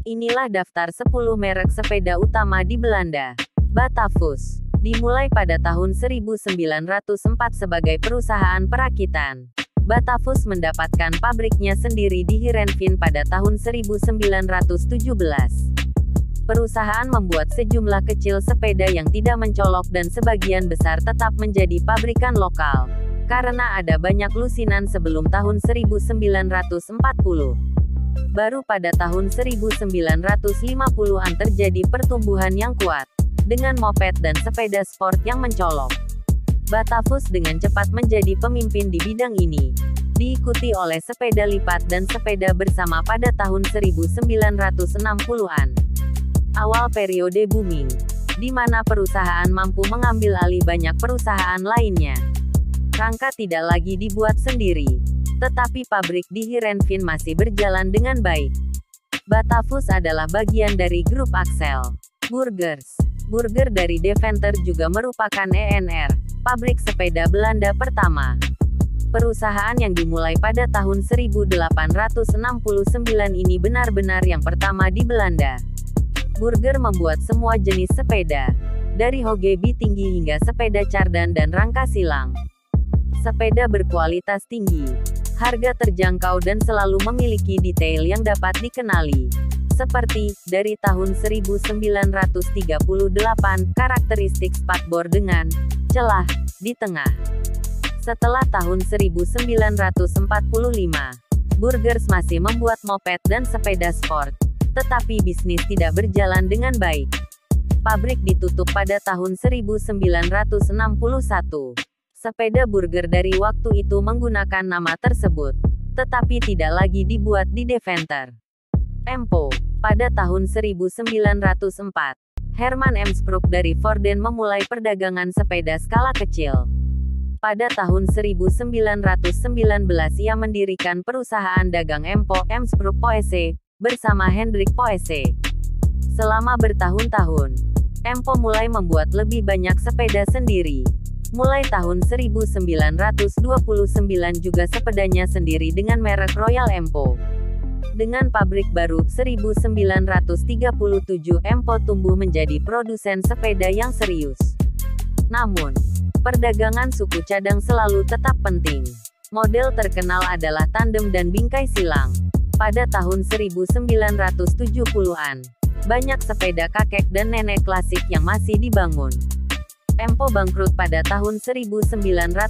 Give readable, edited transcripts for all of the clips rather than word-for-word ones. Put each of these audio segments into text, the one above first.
Inilah daftar 10 merek sepeda utama di Belanda. Batavus. Dimulai pada tahun 1904 sebagai perusahaan perakitan. Batavus mendapatkan pabriknya sendiri di Heerenveen pada tahun 1917. Perusahaan membuat sejumlah kecil sepeda yang tidak mencolok dan sebagian besar tetap menjadi pabrikan lokal. Karena ada banyak lusinan sebelum tahun 1940. Baru pada tahun 1950-an terjadi pertumbuhan yang kuat, dengan moped dan sepeda sport yang mencolok. Batavus dengan cepat menjadi pemimpin di bidang ini, diikuti oleh sepeda lipat dan sepeda bersama pada tahun 1960-an. Awal periode booming, di mana perusahaan mampu mengambil alih banyak perusahaan lainnya. Rangka tidak lagi dibuat sendiri, tetapi pabrik di Heerenveen masih berjalan dengan baik. Batavus adalah bagian dari grup Axel. Burgers. Burger dari Deventer juga merupakan ENR, pabrik sepeda Belanda pertama. Perusahaan yang dimulai pada tahun 1869 ini benar-benar yang pertama di Belanda. Burger membuat semua jenis sepeda, dari Hogeby tinggi hingga sepeda cardan dan rangka silang. Sepeda berkualitas tinggi, harga terjangkau dan selalu memiliki detail yang dapat dikenali. Seperti, dari tahun 1938, karakteristik spakbor dengan celah di tengah. Setelah tahun 1945, Burgers masih membuat moped dan sepeda sport. Tetapi bisnis tidak berjalan dengan baik. Pabrik ditutup pada tahun 1961. Sepeda Burger dari waktu itu menggunakan nama tersebut, tetapi tidak lagi dibuat di Deventer. Empo. Pada tahun 1904, Herman Emsbroek dari Vorden memulai perdagangan sepeda skala kecil. Pada tahun 1919 ia mendirikan perusahaan dagang Empo, Emsbroek Poese, bersama Hendrik Poese. Selama bertahun-tahun, Empo mulai membuat lebih banyak sepeda sendiri. Mulai tahun 1929 juga sepedanya sendiri dengan merek Royal Empo. Dengan pabrik baru, 1937 Empo tumbuh menjadi produsen sepeda yang serius. Namun, perdagangan suku cadang selalu tetap penting. Model terkenal adalah tandem dan bingkai silang. Pada tahun 1970-an, banyak sepeda kakek dan nenek klasik yang masih dibangun. Empo bangkrut pada tahun 1979.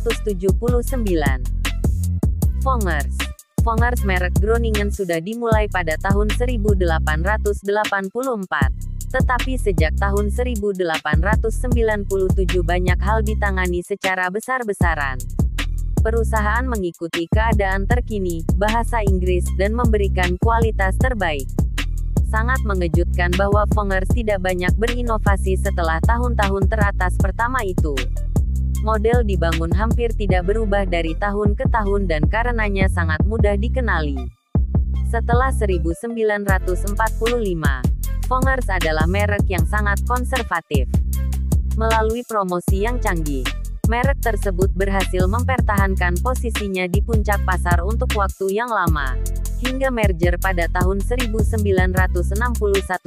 Vongers. Vongers merek Groningen sudah dimulai pada tahun 1884. Tetapi sejak tahun 1897 banyak hal ditangani secara besar-besaran. Perusahaan mengikuti keadaan terkini, bahasa Inggris, dan memberikan kualitas terbaik. Sangat mengejutkan bahwa Vongers tidak banyak berinovasi setelah tahun-tahun teratas pertama itu. Model dibangun hampir tidak berubah dari tahun ke tahun dan karenanya sangat mudah dikenali. Setelah 1945, Vongers adalah merek yang sangat konservatif. Melalui promosi yang canggih, merek tersebut berhasil mempertahankan posisinya di puncak pasar untuk waktu yang lama, hingga merger pada tahun 1961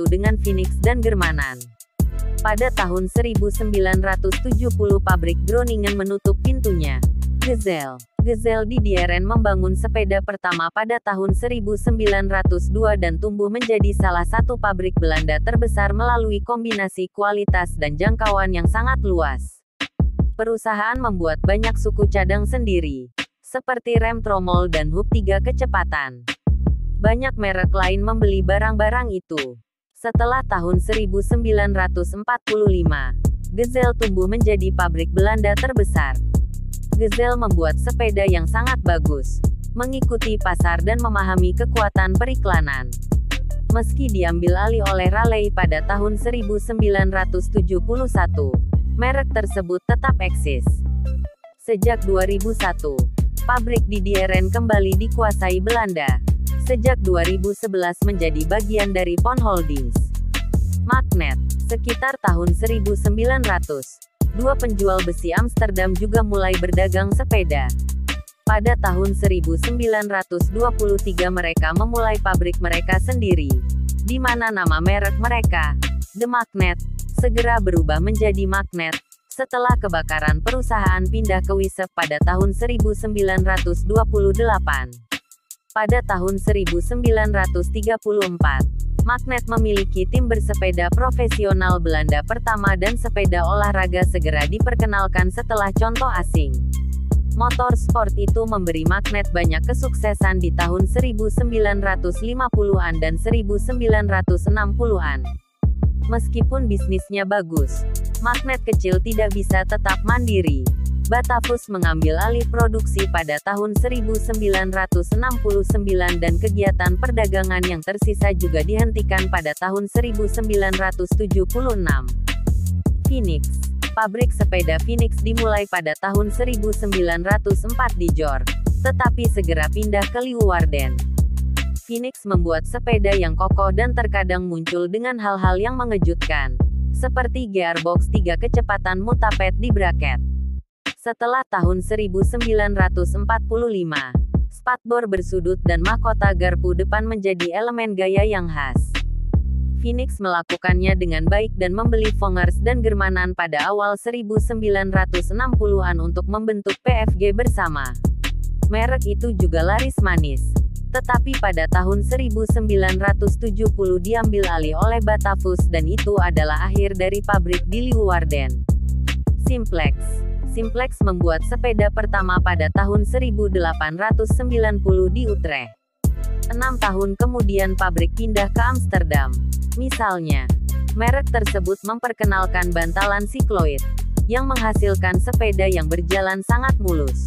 dengan Phoenix dan Germanan. Pada tahun 1970 pabrik Groningen menutup pintunya. Gazelle. Gazelle di Dieren membangun sepeda pertama pada tahun 1902 dan tumbuh menjadi salah satu pabrik Belanda terbesar melalui kombinasi kualitas dan jangkauan yang sangat luas. Perusahaan membuat banyak suku cadang sendiri, seperti rem tromol dan hub 3 kecepatan. Banyak merek lain membeli barang-barang itu. Setelah tahun 1945, Gazelle tumbuh menjadi pabrik Belanda terbesar. Gazelle membuat sepeda yang sangat bagus, mengikuti pasar dan memahami kekuatan periklanan. Meski diambil alih oleh Raleigh pada tahun 1971, merek tersebut tetap eksis. Sejak 2001, pabrik di Dieren kembali dikuasai Belanda. Sejak 2011 menjadi bagian dari Pon Holdings. Magnet. Sekitar tahun 1900, dua penjual besi Amsterdam juga mulai berdagang sepeda. Pada tahun 1923 mereka memulai pabrik mereka sendiri. di mana nama merek mereka, The Magnet, segera berubah menjadi Magnet, setelah kebakaran perusahaan pindah ke Wisep pada tahun 1928. Pada tahun 1934, Magnet memiliki tim bersepeda profesional Belanda pertama dan sepeda olahraga segera diperkenalkan setelah contoh asing. Motor sport itu memberi Magnet banyak kesuksesan di tahun 1950-an dan 1960-an. Meskipun bisnisnya bagus, Magnet kecil tidak bisa tetap mandiri. Batavus mengambil alih produksi pada tahun 1969 dan kegiatan perdagangan yang tersisa juga dihentikan pada tahun 1976. Phoenix. Pabrik sepeda Phoenix dimulai pada tahun 1904 di Jor, tetapi segera pindah ke Leeuwarden. Phoenix membuat sepeda yang kokoh dan terkadang muncul dengan hal-hal yang mengejutkan, seperti gearbox 3 kecepatan mutapet di braket. Setelah tahun 1945, spatbor bersudut dan mahkota garpu depan menjadi elemen gaya yang khas. Phoenix melakukannya dengan baik dan membeli Vongers dan Germanan pada awal 1960-an untuk membentuk PFG bersama. Merek itu juga laris manis. Tetapi pada tahun 1970 diambil alih oleh Batavus dan itu adalah akhir dari pabrik di Leeuwarden. Simplex. Simplex membuat sepeda pertama pada tahun 1890 di Utrecht. 6 tahun kemudian pabrik pindah ke Amsterdam. Misalnya, merek tersebut memperkenalkan bantalan sikloid, yang menghasilkan sepeda yang berjalan sangat mulus.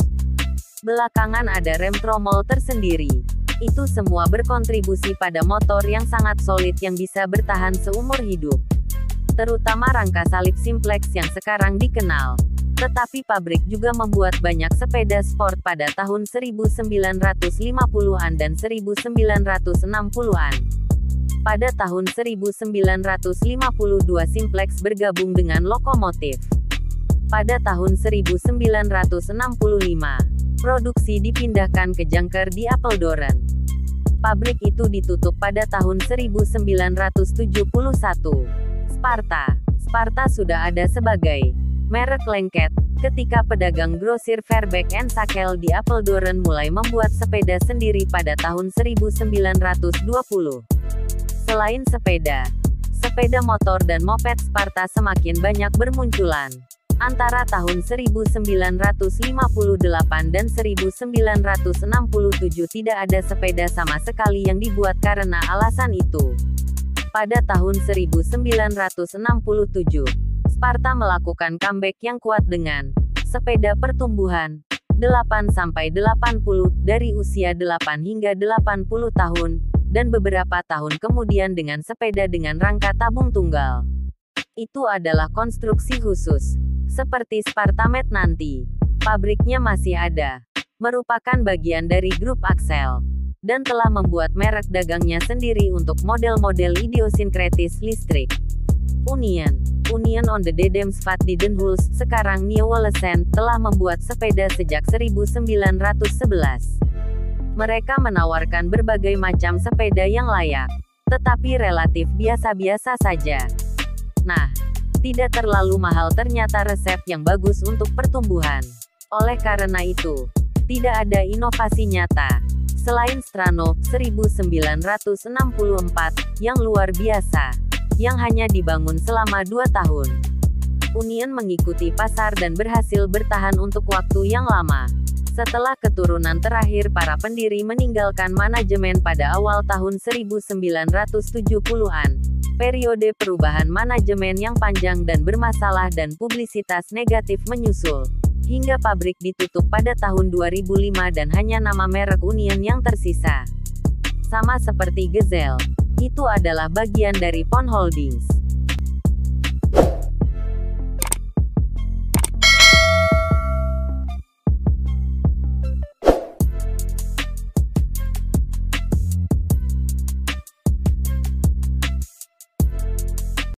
Belakangan ada rem tromol tersendiri. Itu semua berkontribusi pada motor yang sangat solid yang bisa bertahan seumur hidup. Terutama rangka salib Simplex yang sekarang dikenal. Tetapi pabrik juga membuat banyak sepeda sport pada tahun 1950-an dan 1960-an. Pada tahun 1952 Simplex bergabung dengan lokomotif. Pada tahun 1965, produksi dipindahkan ke jangkar di Apeldoorn. Pabrik itu ditutup pada tahun 1971. Sparta sudah ada sebagai merek lengket, ketika pedagang grosir Verbeek en Sakel di Apeldoorn mulai membuat sepeda sendiri pada tahun 1920. Selain sepeda motor dan moped Sparta semakin banyak bermunculan. Antara tahun 1958 dan 1967 tidak ada sepeda sama sekali yang dibuat karena alasan itu. Pada tahun 1967, Sparta melakukan comeback yang kuat dengan sepeda pertumbuhan 8-80 dari usia 8 hingga 80 tahun, dan beberapa tahun kemudian dengan sepeda dengan rangka tabung tunggal. Itu adalah konstruksi khusus, seperti Spartamed nanti. Pabriknya masih ada, merupakan bagian dari grup Axel, dan telah membuat merek dagangnya sendiri untuk model-model idiosinkretis listrik. Union on the Dedemsvat di Den Hulst, sekarang Nieuwelesen, telah membuat sepeda sejak 1911. Mereka menawarkan berbagai macam sepeda yang layak, tetapi relatif biasa-biasa saja. Nah, tidak terlalu mahal ternyata resep yang bagus untuk pertumbuhan. Oleh karena itu, tidak ada inovasi nyata. Selain Strano, 1964, yang luar biasa, yang hanya dibangun selama 2 tahun. Union mengikuti pasar dan berhasil bertahan untuk waktu yang lama. Setelah keturunan terakhir para pendiri meninggalkan manajemen pada awal tahun 1970-an, periode perubahan manajemen yang panjang dan bermasalah dan publisitas negatif menyusul, hingga pabrik ditutup pada tahun 2005 dan hanya nama merek Union yang tersisa. Sama seperti Gazelle, itu adalah bagian dari Pon Holdings.